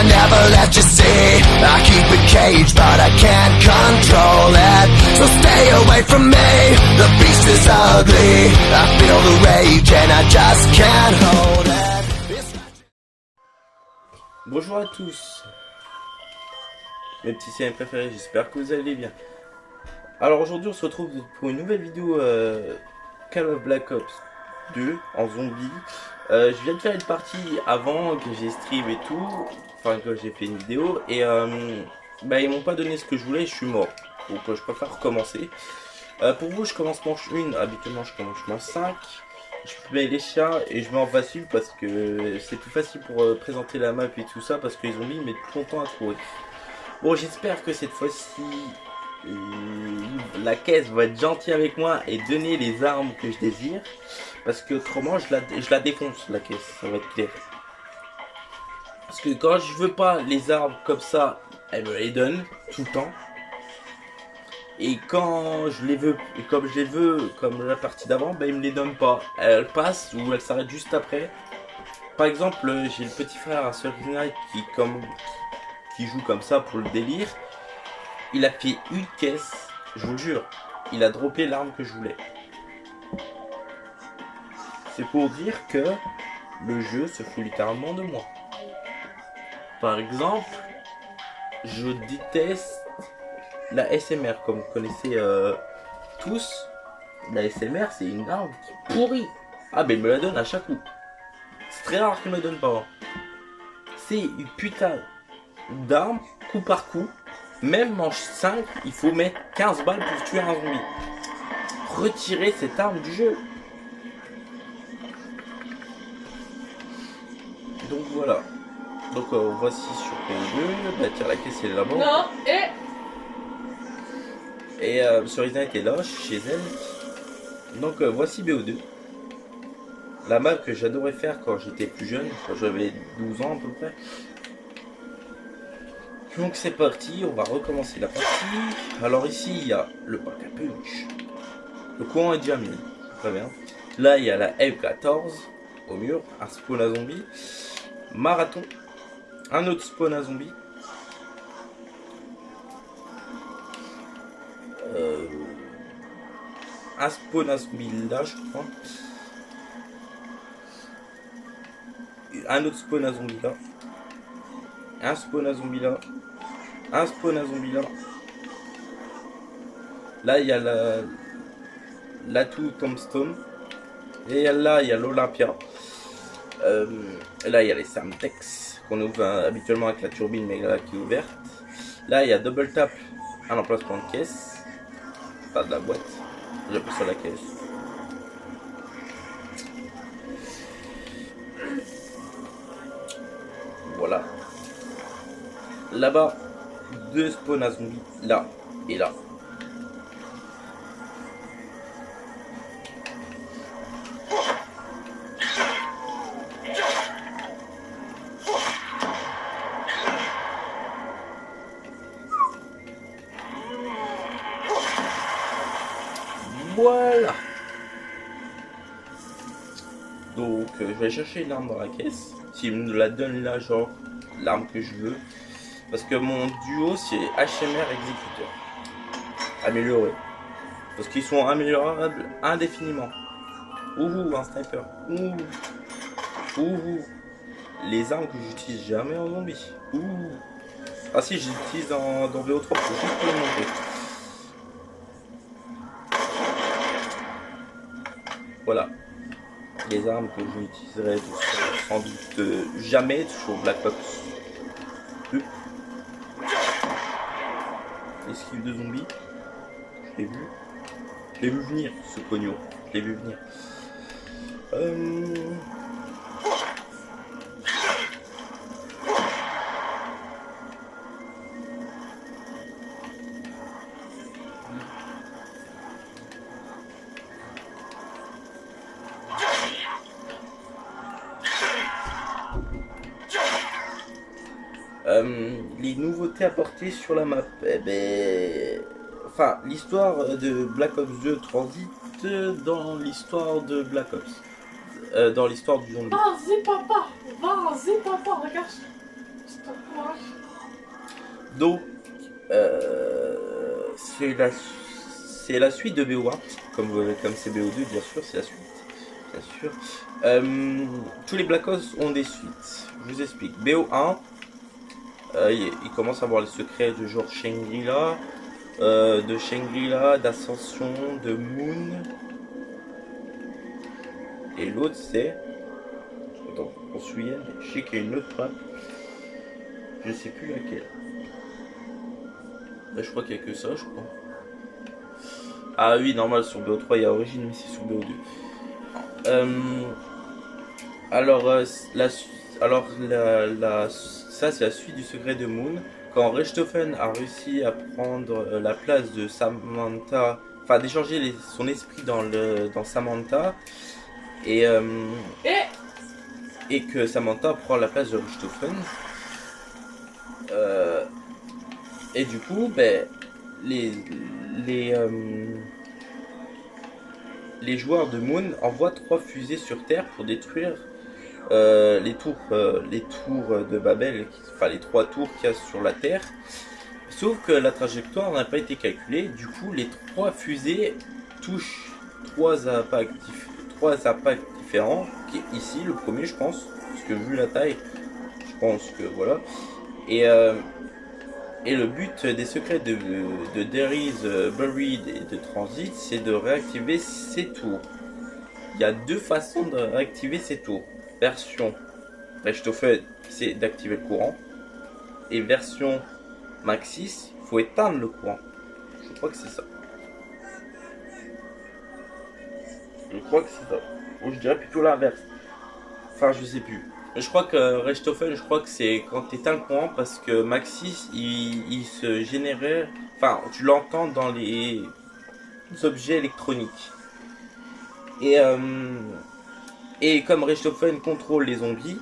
I never let you see. I keep it caged, but I can't control it. So stay away from me, the beast is ugly. I feel the rage and I just can't hold it. Bonjour à tous, mes petits siens préférés, j'espère que vous allez bien. Alors aujourd'hui on se retrouve pour une nouvelle vidéo Call of Black Ops 2 en zombie. Je viens de faire une partie avant que j'ai stream et tout, enfin que j'ai fait une vidéo et ils m'ont pas donné ce que je voulais et je suis mort. Donc je préfère recommencer. Pour vous je commence manche 1, habituellement je commence manche 5. Je mets les chiens et je mets en facile parce que c'est plus facile pour présenter la map et tout ça parce que les zombies mettent plus longtemps à trouver. Bon, j'espère que cette fois-ci la caisse va être gentille avec moi et donner les armes que je désire parce que autrement je la défonce la caisse, ça va être clair. Parce que quand je veux pas les armes comme ça, elle me les donne tout le temps. Et quand je les veux, et comme je les veux, comme la partie d'avant, il me les donne pas. Elle passe ou elle s'arrête juste après. Par exemple, j'ai le petit frère à Solid Night qui joue comme ça pour le délire. Il a fait une caisse, je vous le jure, il a droppé l'arme que je voulais. C'est pour dire que le jeu se fout littéralement de moi. Par exemple, je déteste la SMR, comme vous connaissez tous. La SMR, c'est une arme qui pourrit. Ah, il me la donne à chaque coup. C'est très rare qu'il me la donne pas. C'est une putain d'arme, coup par coup. Même manche 5, il faut mettre 15 balles pour tuer un zombie. Retirez cette arme du jeu. Donc voilà. Donc voici sur PS2. Tiens, la caisse elle est là-bas. Non, Et Sorina était là, chez elle. Donc voici BO2. La map que j'adorais faire quand j'étais plus jeune, quand j'avais 12 ans à peu près. Donc c'est parti, on va recommencer la partie. Alors ici il y a le pack à punch. Le courant est déjà mis, très bien. Là il y a la F14 au mur, un spawn à zombie. Marathon, un autre spawn à zombie. Un spawn à zombie là je crois. Un autre spawn à zombie là. Un spawn à zombie là. Un spawn à zombie là. Là il y a la Tombstone. Et là il y a l'Olympia. Là il y a les Samtex qu'on ouvre habituellement avec la turbine mais là qui est ouverte. Là il y a double tap, un emplacement de caisse. Pas de la boîte. J'appuie sur la caisse. Voilà. Là-bas, deux spawns à zombies, là et là. Voilà. Donc je vais chercher l'arme dans la caisse. S'il me la donne là, genre l'arme que je veux. Parce que mon duo c'est HMR exécuteur. Amélioré. Parce qu'ils sont améliorables indéfiniment. Ouh, un sniper. Ouh. Les armes que j'utilise jamais en zombie. Ouh. Ah si, j'utilise dans BO3 pour juste pour le montrer. Voilà. Les armes que je n'utiliserai sans doute jamais sur Black Ops 2. Esquive de zombies. Je l'ai vu. Je l'ai vu venir, ce pognon. Je l'ai vu venir. Les nouveautés apportées sur la map, enfin l'histoire de Black Ops 2 transite dans l'histoire de Black Ops, dans l'histoire du zombie. Vas-y papa, regarde. Donc, c'est la suite de BO1, comme c'est BO2, bien sûr, c'est la suite, bien sûr. Tous les Black Ops ont des suites. Je vous explique. BO1, il commence à avoir les secrets de genre Shangri-La, d'Ascension, de Moon. Et l'autre c'est... Attends, on se souvient, je sais qu'il y a une autre map. Je sais plus laquelle. Là, je crois qu'il y a que ça, je crois. Ah oui, normal, sur BO3 il y a Origine, mais c'est sur BO2. Ça c'est la suite du secret de Moon. Quand Richthofen a réussi à prendre la place de Samantha, enfin d'échanger son esprit dans Samantha, et que Samantha prend la place de Richthofen. Et du coup, ben, les joueurs de Moon envoient 3 fusées sur Terre pour détruire les tours de Babel, enfin les 3 tours qu'il y a sur la Terre. Sauf que la trajectoire n'a pas été calculée. Du coup, les 3 fusées touchent 3 impacts différents. Qui est ici le premier, je pense, parce que vu la taille, je pense que voilà. Et le but des secrets de There is Buried et de Transit, c'est de réactiver ces tours. Il y a 2 façons de réactiver ces tours. Version Richthofen, c'est d'activer le courant. Et version Maxis, il faut éteindre le courant. Je crois que c'est ça. Je crois que c'est ça. Ou je dirais plutôt l'inverse. Enfin, je sais plus. Je crois que Richthofen, je crois que c'est quand tu éteins le courant, parce que Maxis, il se générait... Enfin, tu l'entends dans les objets électroniques. Et comme Richthofen contrôle les zombies,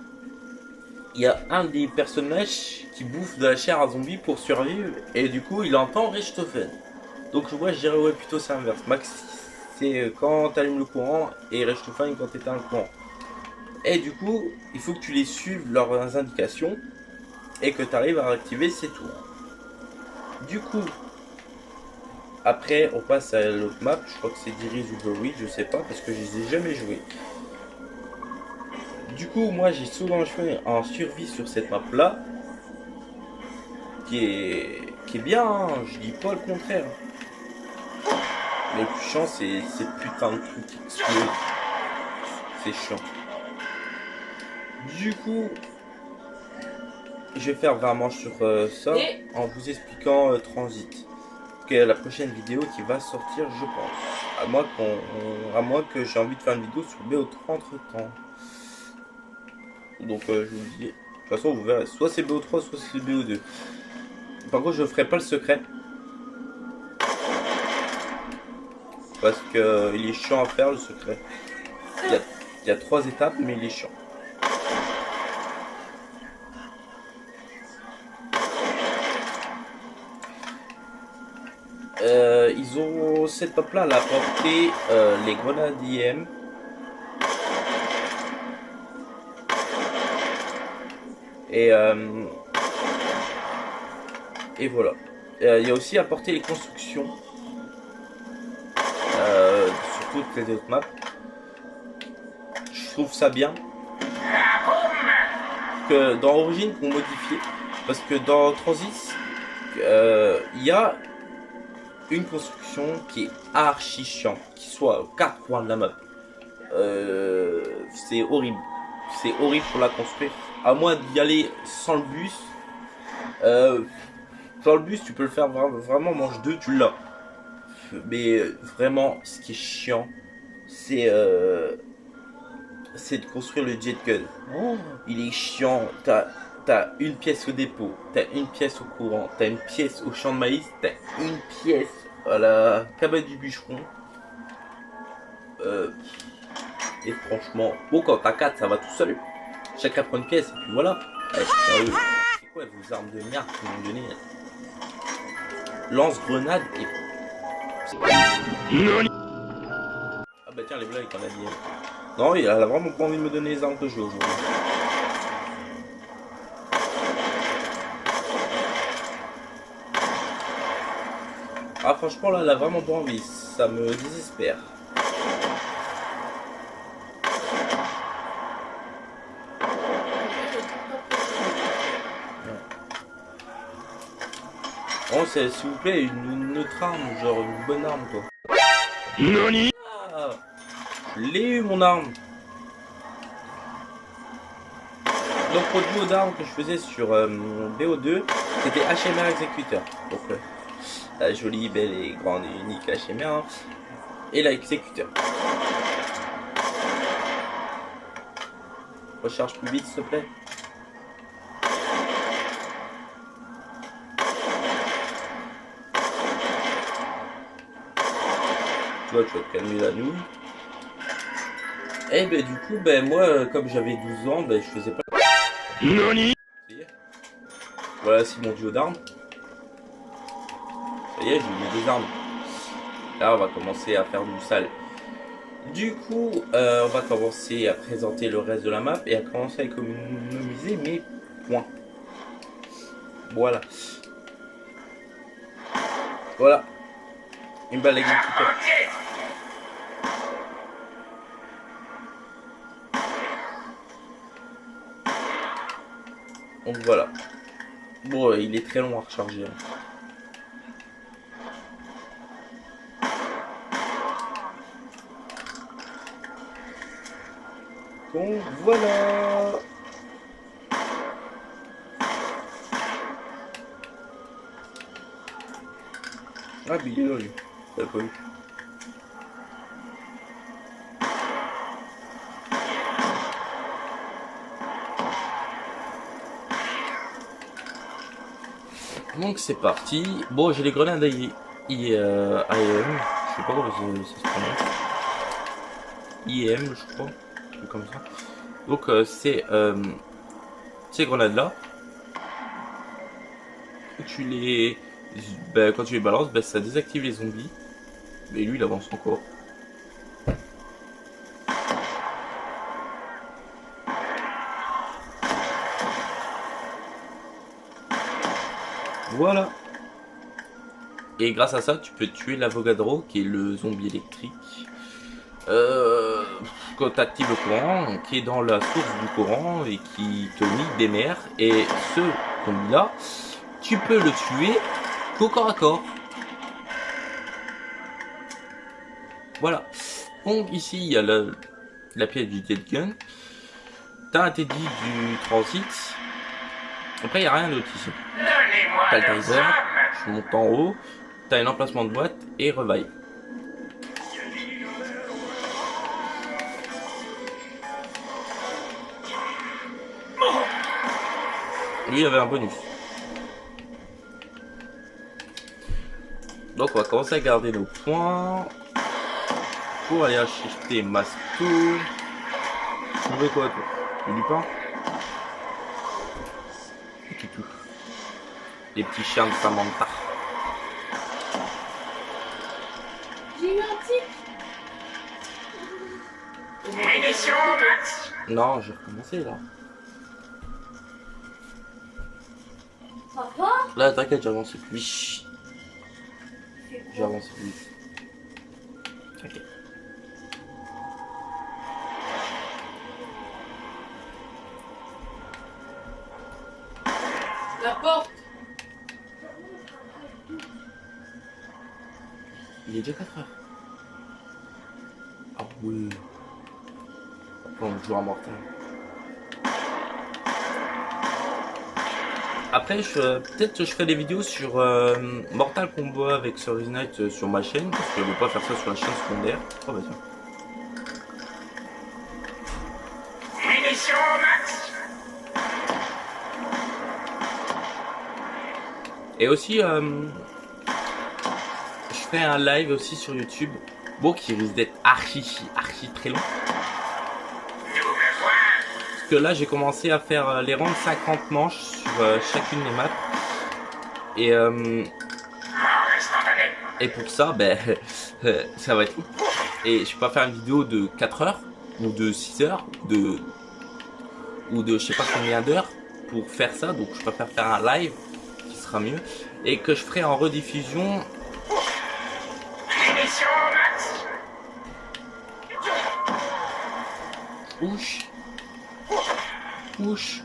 il y a un des personnages qui bouffe de la chair à zombie pour survivre, et du coup il entend Richthofen. Donc moi je dirais ouais, plutôt c'est inverse. Maxis, c'est quand tu allumes le courant, et Richthofen quand tu éteins le courant. Et du coup, il faut que tu les suives leurs indications et que tu arrives à réactiver ces tours. Du coup, après on passe à l'autre map, je crois que c'est There is Buried, je sais pas parce que je les ai jamais joués. Du coup, moi j'ai souvent joué en survie sur cette map là, qui est bien, hein, je dis pas le contraire. Mais le plus chiant c'est putain de truc qui explose. C'est chiant. Du coup, je vais faire 20 manches sur ça en vous expliquant Transit. Que la prochaine vidéo qui va sortir, je pense. À moins que j'ai envie de faire une vidéo sur BO3 entre temps. Donc je vous le dis. De toute façon, vous verrez. Soit c'est BO3, soit c'est BO2. Par contre, je ne ferai pas le secret. Parce que il est chiant à faire le secret. Il y a 3 étapes, mais il est chiant. Ils ont cette map là, elle a apporté les grenades IM. Et voilà. Il y a aussi apporté les constructions sur toutes les autres maps. Je trouve ça bien que dans Origin pour modifier, parce que dans Transit il y a une construction qui est archi chiant, qui soit aux 4 coins de la map. C'est horrible. C'est horrible pour la construire. À moins d'y aller sans le bus. Sans le bus, tu peux le faire vraiment manche 2, tu l'as. Mais vraiment, ce qui est chiant, c'est de construire le jet gun. Oh, il est chiant. T'as une pièce au dépôt, t'as une pièce au courant, t'as une pièce au champ de maïs, t'as une pièce à la cabane du bûcheron. Et franchement, bon, quand t'as 4, ça va tout seul. Chacun prend une pièce et puis voilà. C'est quoi vos armes de merde qu'ils m'ont donné? Lance-grenade et... Ah bah tiens, les blagues qu'on a dit. Non, elle a vraiment pas envie de me donner les armes que je veux aujourd'hui. Ah franchement là, elle a vraiment pas envie, ça me désespère. Oh, s'il vous plaît, une autre arme, genre une bonne arme quoi. NANI? Ah, je l'ai eu mon arme. Donc pour le duo d'armes que je faisais sur BO2, c'était HMR Exécuteur. Donc la jolie, belle et grande et unique HMR hein, et la Exécuteur. Recharge plus vite s'il te plaît. Tu vois, tu vas te calmer la nouille. Et ben du coup, ben moi, comme j'avais 12 ans, ben je faisais pas... NANI? Voilà, c'est mon duo d'armes. Ça y est, j'ai mis des armes. Là, on va commencer à faire du sale. Du coup, on va commencer à présenter le reste de la map et à commencer à économiser mes points. Voilà. Voilà. Une balle exécuteur. Donc voilà. Bon, il est très long à recharger. Hein. Donc voilà. Ah, mais il est là, lui. T'as pas vu. Donc c'est parti. Bon, j'ai les grenades IM. Je sais pas comment ça se prononce. IM, je crois. Un truc comme ça. Donc c'est ces grenades là. Quand tu les balances, ben, ça désactive les zombies. Mais lui il avance encore. Voilà. Et grâce à ça, tu peux tuer l'Avogadro, qui est le zombie électrique. Quand tu actives le courant, qui est dans la source du courant et qui te nique des mers. Et ce zombie-là, tu peux le tuer qu'au corps à corps. Voilà. Donc ici, il y a la pièce du dead gun. T'as un Teddy du transit. Après, il n'y a rien d'autre ici. T'as le taser, je monte en haut, t'as un emplacement de boîte et revive. Lui, il avait un bonus. Donc, on va commencer à garder nos points pour aller acheter Masto. Tu veux quoi, toi? Tu veux du pain? Et tout. Les petits chiens de Samantha. J'ai eu un tic. Non, j'ai recommencé là. Papa? Là, t'inquiète, j'avance plus. J'avance plus. T'inquiète. La porte. Il est déjà 4 heures. Ah oui. Bon, je joue à Mortal. Après, peut-être que je ferai des vidéos sur Mortal Kombat avec Cerise Knight sur ma chaîne, parce que je ne veux pas faire ça sur la chaîne secondaire. Oh bah tiens. Et aussi, je ferai un live aussi sur YouTube, bon, qui risque d'être archi très long. Parce que là, j'ai commencé à faire les rounds 50 manches sur chacune des maps. Et pour ça, ben, ça va être long. Et je peux pas faire une vidéo de 4 heures, ou de 6 heures, ou de je sais pas combien d'heures pour faire ça. Donc je préfère faire un live qui sera mieux. Et que je ferai en rediffusion Ouch. Ouch.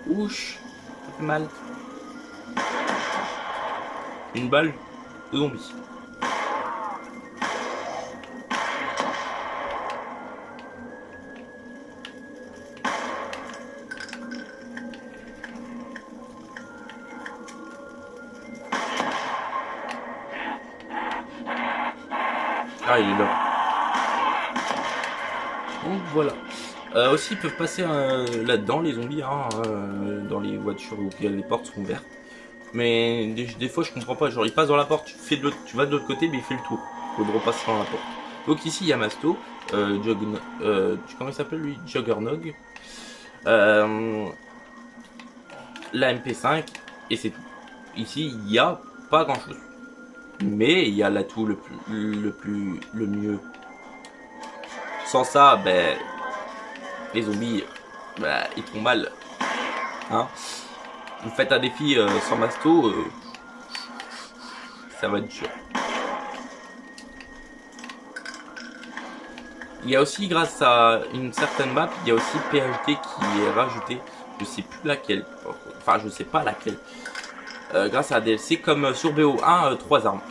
Ouch. Ça fait mal. Une balle de zombie. Ah, il est là. Donc voilà. Aussi, ils peuvent passer là-dedans, les zombies, hein, dans les voitures où les portes sont ouvertes. Mais des fois, je comprends pas. Genre, il passe dans la porte, tu vas de l'autre côté, mais il fait le tour. Faut de repasser dans la porte. Donc ici, il y a Masto, comment il s'appelle lui, Juggernog. La MP5, et c'est tout. Ici, il n'y a pas grand-chose. Mais il y a l'atout le mieux. Sans ça, ben, les zombies, ben, ils font mal. Hein? Vous faites un défi sans Masto, ça va être dur. Il y a aussi, grâce à une certaine map, il y a aussi PHD qui est rajouté. Je sais plus laquelle. Enfin, je sais pas laquelle. Grâce à un DLC comme sur BO1, 3 armes.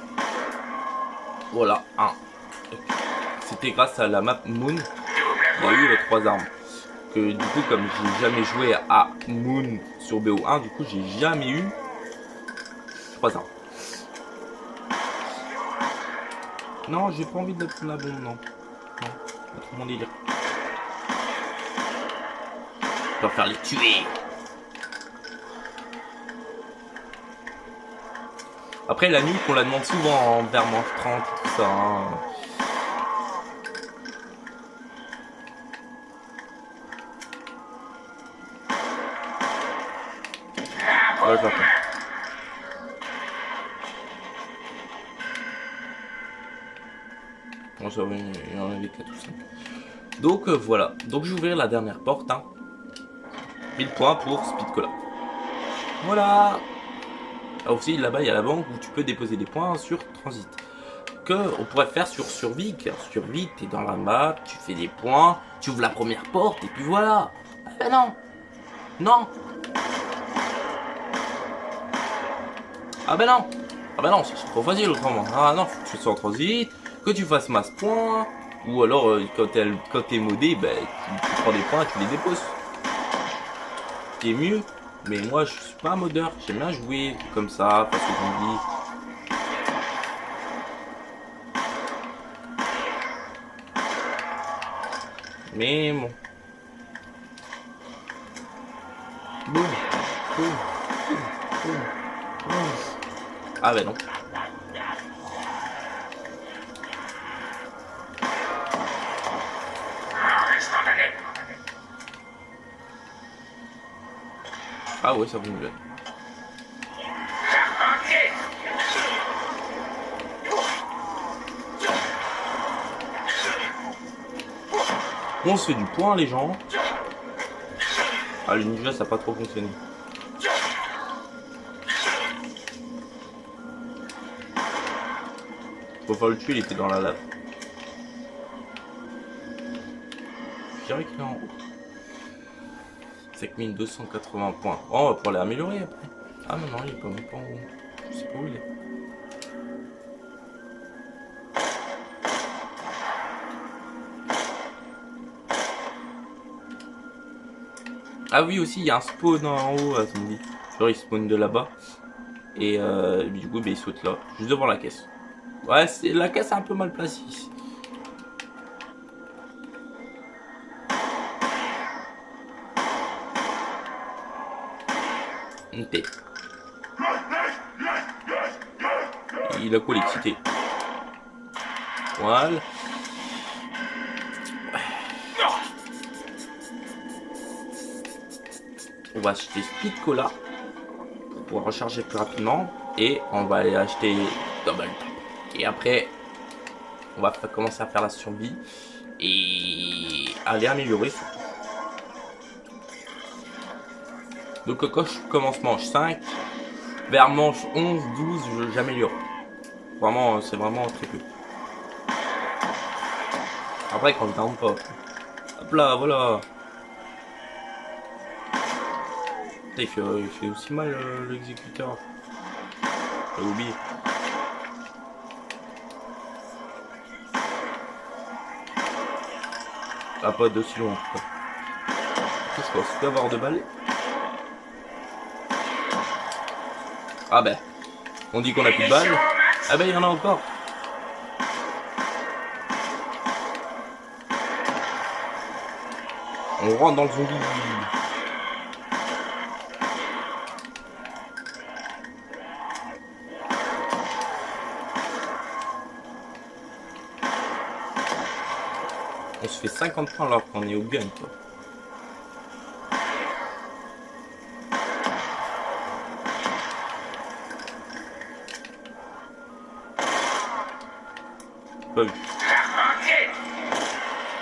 Voilà, 1. C'était grâce à la map Moon. Il y a eu 3 armes. Que du coup, comme j'ai jamais joué à Moon sur BO1, du coup, j'ai jamais eu 3 armes. Non, j'ai pas envie de prendre la bombe, non. Non, pas trop mon délire. Je dois faire les tuer. Après, la nuque, on la demande souvent en vers manche 30 et tout ça. Hein. Ouais, je l'attends. Bon, ça va, il y en avait 4 ou 5. Donc, voilà. Donc, je vais ouvrir la dernière porte. Hein. 1000 points pour Speed Cola. Voilà. Ah, aussi, là-bas, il y a la banque où tu peux déposer des points sur Transit. Que on pourrait faire sur Survie. Car Survie, t'es dans la map, tu fais des points, tu ouvres la première porte et puis voilà. Ah ben non. Non. Ah ben non. Ah ben non, c'est trop facile autrement. Ah non, faut que tu sois en Transit, que tu fasses masse points. Ou alors, quand t'es modé, ben, tu prends des points et tu les déposes. C'est mieux. Mais moi, je suis pas un modeur. J'aime bien jouer comme ça, face aux zombies. Mais bon. Boum. Boum. Boum. Boum. Ah ben non. Ah ouais, ça vous me plaît. On se fait du point, les gens. Ah, le ninja, ça n'a pas trop fonctionné. Faut pas le tuer, il était dans la lave. Je dirais qu'il est en haut. 5280 points. Oh, on va pouvoir l'améliorer après. Ah non, non, il est pas même pas en haut. Je sais pas où il est. Ah oui, aussi, il y a un spawn en haut à zombie. Genre, il spawn de là-bas. Et du coup, il saute là, juste devant la caisse. Ouais, la caisse est un peu mal placée ici. Une tête. Il a quoi l'excité? Voilà. On va acheter Speed Cola pour pouvoir recharger plus rapidement. Et on va aller acheter Double Tap. Et après, on va commencer à faire la survie. Et aller améliorer surtout. Donc quand je commence manche 5, vers manche 11, 12, j'améliore. Vraiment, c'est vraiment très peu. Après, quand je down pas. Hop là, voilà. Il fait aussi mal l'exécuteur. J'ai oublié. Ah, pas d'aussi loin. Qu'est-ce qu'on se fait avoir de balles? Ah ben, on dit qu'on a plus de balles. Ah ben, il y en a encore. On rentre dans le zombie. On se fait 50 points alors qu'on est au gun, quoi. Pas vu.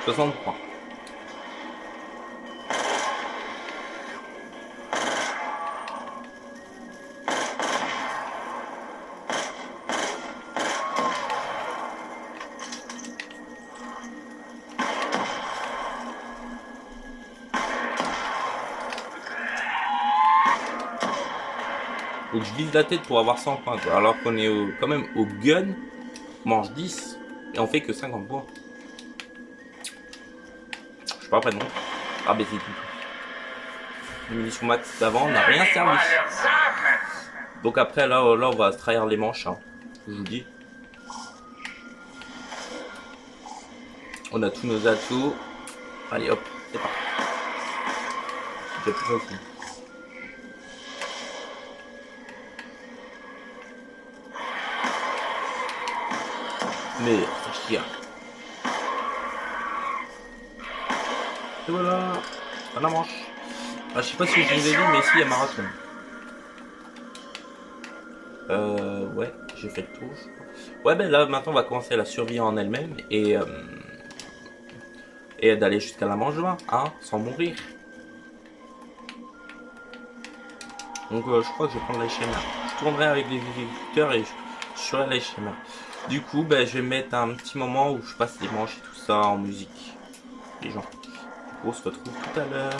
60 points. Faut que je vise la tête pour avoir 100 points, quoi. Alors qu'on est quand même au gun, on mange 10 et on fait que 50 points. Je suis pas prêt non. Ah ben c'est tout. Les munitions max d'avant n'a rien servi. Donc après là on va se trahir les manches, hein. Je vous dis. On a tous nos atouts. Allez hop, c'est parti. C'est plus facile. Mais c'est chiant. Et voilà, à la manche. Ah, je sais pas si je vous ai dit, mais ici il y a marathon. Ouais, j'ai fait le tour. Ouais, ben là maintenant on va commencer la survie en elle-même et d'aller jusqu'à la manche 20, hein, sans mourir. Donc je crois que je vais prendre les schémas. Je tournerai avec les exécuteurs et je ferai les schémas. Du coup, ben, je vais mettre un petit moment où je passe les manches et tout ça en musique. Les gens. Du coup, on se retrouve tout à l'heure.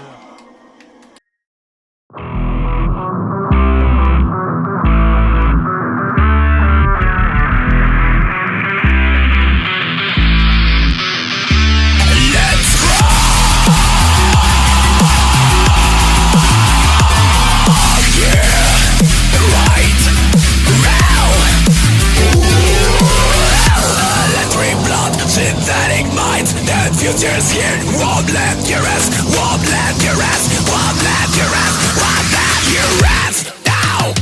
Synthetic minds, the future's here. Won't let your rest, won't let your rest, won't let your rest, won't let your rest now.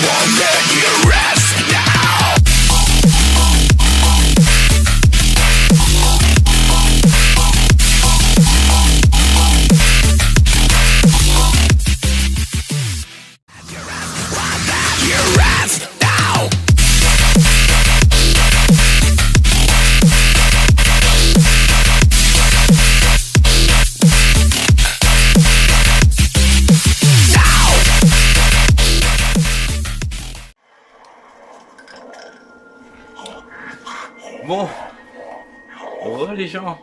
won't let you rest now. You rest now. Bon, re les gens.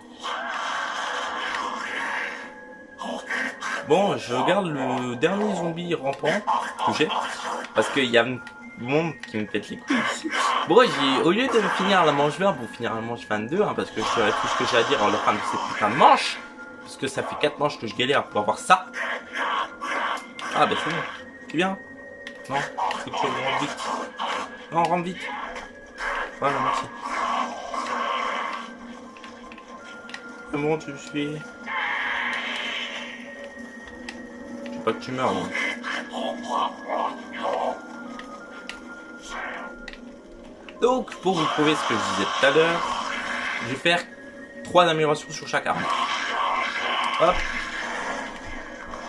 Bon, je regarde le dernier zombie rampant que j'ai, parce qu'il y a un monde qui me pète les couilles ici. Bon, au lieu de finir la manche 20 pour finir la manche 22, hein, parce que je dirais tout ce que j'ai à dire en leur fin de ces putains de manches, parce que ça fait 4 manches que je galère pour avoir ça. Ah bah c'est bon, tu viens? Non, faut que tu rentres vite. Non, rentre vite. Voilà, merci. C'est bon, tu me suis. Je veux pas que tu meurs, non. Donc, pour vous prouver ce que je disais tout à l'heure, je vais faire 3 améliorations sur chaque arme. Hop.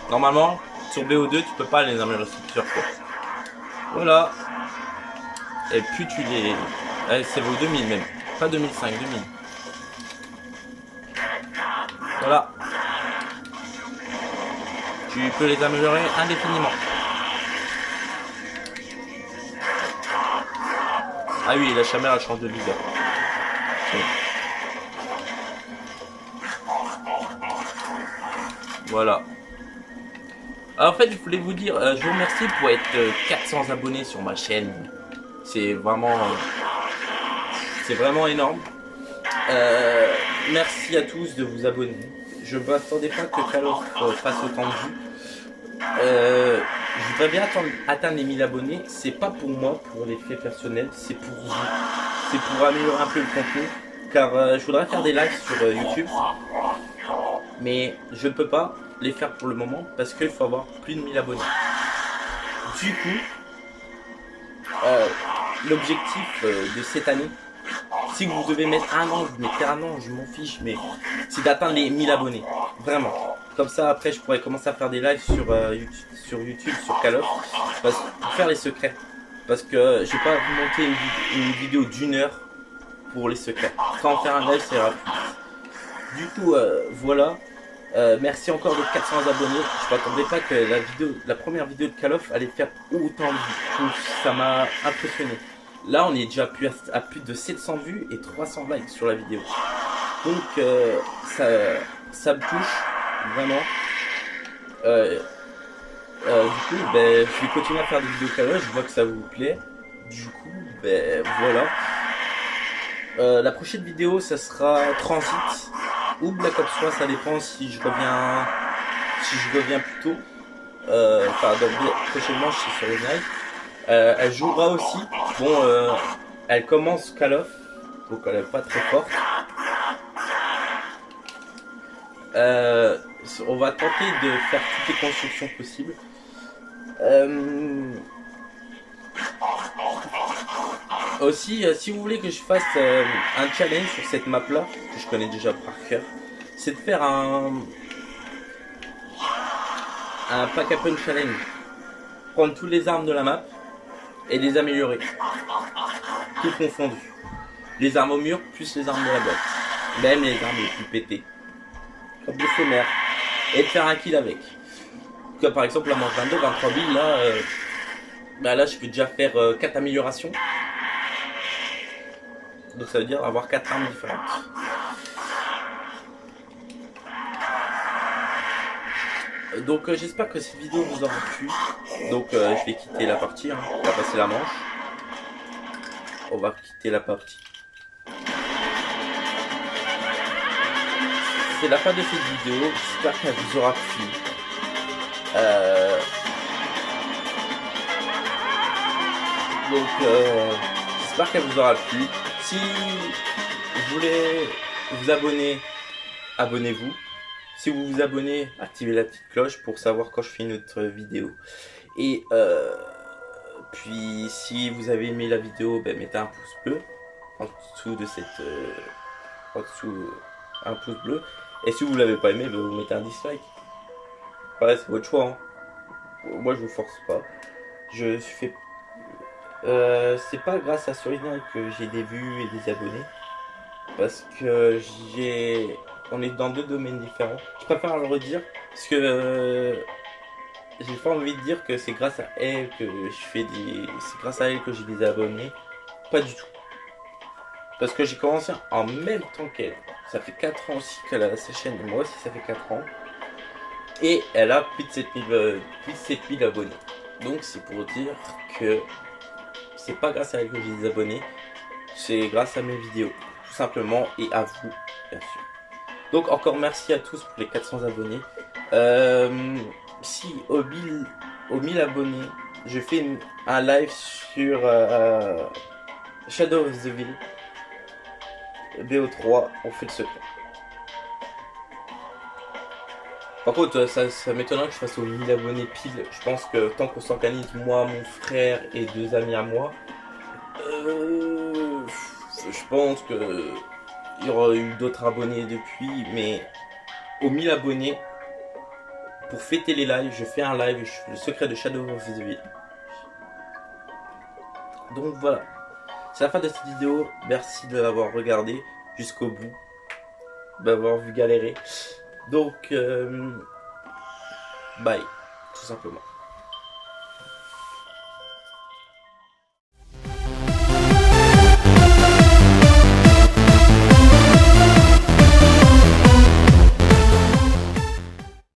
Normalement, sur BO2, tu peux pas les améliorer plusieurs fois. Voilà. Et puis tu les... c'est vaut 2000 même. Pas 2005, 2000. Voilà. Tu peux les améliorer indéfiniment. Ah oui, la chamelle elle change de viseur. Voilà. Alors, en fait, je voulais vous dire, je vous remercie pour être 400 abonnés sur ma chaîne. C'est vraiment énorme. Merci à tous de vous abonner. Je ne m'attendais pas que Call of fasse autant de vues. Je voudrais bien atteindre les 1000 abonnés. C'est pas pour moi, pour l'effet personnel, c'est pour vous. C'est pour améliorer un peu le contenu. Car je voudrais faire des lives sur YouTube. Mais je ne peux pas les faire pour le moment parce qu'il faut avoir plus de 1000 abonnés. Du coup, l'objectif de cette année, si vous devez mettre un an, vous mettez un an, je m'en fiche, mais c'est d'atteindre les 1000 abonnés. Vraiment. Comme ça, après, je pourrais commencer à faire des lives sur YouTube, sur Call of, pour faire les secrets. Parce que je vais pas vous monter une vidéo d'1 heure pour les secrets. Quand faire un live, c'est rapide. Du coup, voilà. Merci encore de 400 abonnés. Je m'attendais pas que la première vidéo de Call of allait faire autant de vues. Ça m'a impressionné. Là, on est déjà à plus de 700 vues et 300 likes sur la vidéo. Donc, ça me touche vraiment. Du coup, ben, je vais continuer à faire des vidéos Call of. Je vois que ça vous plaît. Du coup, ben, voilà. La prochaine vidéo, ça sera Transit ou Black Ops 3, ça dépend si je reviens plus tôt. Enfin, prochainement, je suis sur les nights. Elle jouera aussi. Bon, elle commence Call of, donc elle est pas très forte. On va tenter de faire toutes les constructions possibles. Aussi, si vous voulez que je fasse un challenge sur cette map là, que je connais déjà par cœur, c'est de faire un pack up challenge. Prendre toutes les armes de la map et les améliorer. Tout confondu. Les armes au mur plus les armes de la boîte. Même les armes les plus pétées. Comme des sommaires. Et de faire un kill avec. Comme par exemple la manche 22, 23 billes, là, là je peux déjà faire 4 améliorations. Donc ça veut dire avoir 4 armes différentes. Donc j'espère que cette vidéo vous aura plu. Donc je vais quitter la partie, hein. On va passer la manche. On va quitter la partie. C'est la fin de cette vidéo. J'espère qu'elle vous aura plu. J'espère qu'elle vous aura plu. Si vous voulez vous abonner, abonnez-vous. Si vous vous abonnez, activez la petite cloche pour savoir quand je fais une autre vidéo. Et Puis si vous avez aimé la vidéo, ben, mettez un pouce bleu en dessous de cette... en dessous un pouce bleu. Et si vous l'avez pas aimé, ben, vous mettez un dislike. Ouais, c'est votre choix. Hein. Moi je vous force pas. Je fais... c'est pas grâce à Surina que j'ai des vues et des abonnés. Parce que on est dans deux domaines différents. Je préfère le redire. Parce que j'ai pas envie de dire que c'est grâce à elle que je fais des... C'est grâce à elle que j'ai des abonnés. Pas du tout. Parce que j'ai commencé en même temps qu'elle. Ça fait 4 ans aussi qu'elle a sa chaîne. Moi aussi ça fait 4 ans. Et elle a plus de 7000 abonnés. Donc c'est pour dire que c'est pas grâce à elle que j'ai des abonnés. C'est grâce à mes vidéos. Tout simplement. Et à vous, bien sûr. Donc encore merci à tous pour les 400 abonnés. Si aux 1000 abonnés, je fais un live sur Shadow of the Ville. BO3, on fait le secret. Par contre, ça m'étonnerait que je fasse aux 1000 abonnés pile. Je pense que tant qu'on s'organise, moi, mon frère et 2 amis à moi, je pense que il y aura eu d'autres abonnés depuis, mais aux 1000 abonnés, pour fêter les lives, je fais un live, je fais le secret de Shadow of the Ville. Donc voilà, c'est la fin de cette vidéo. Merci de l'avoir regardé jusqu'au bout, d'avoir vu galérer. Donc, bye, tout simplement.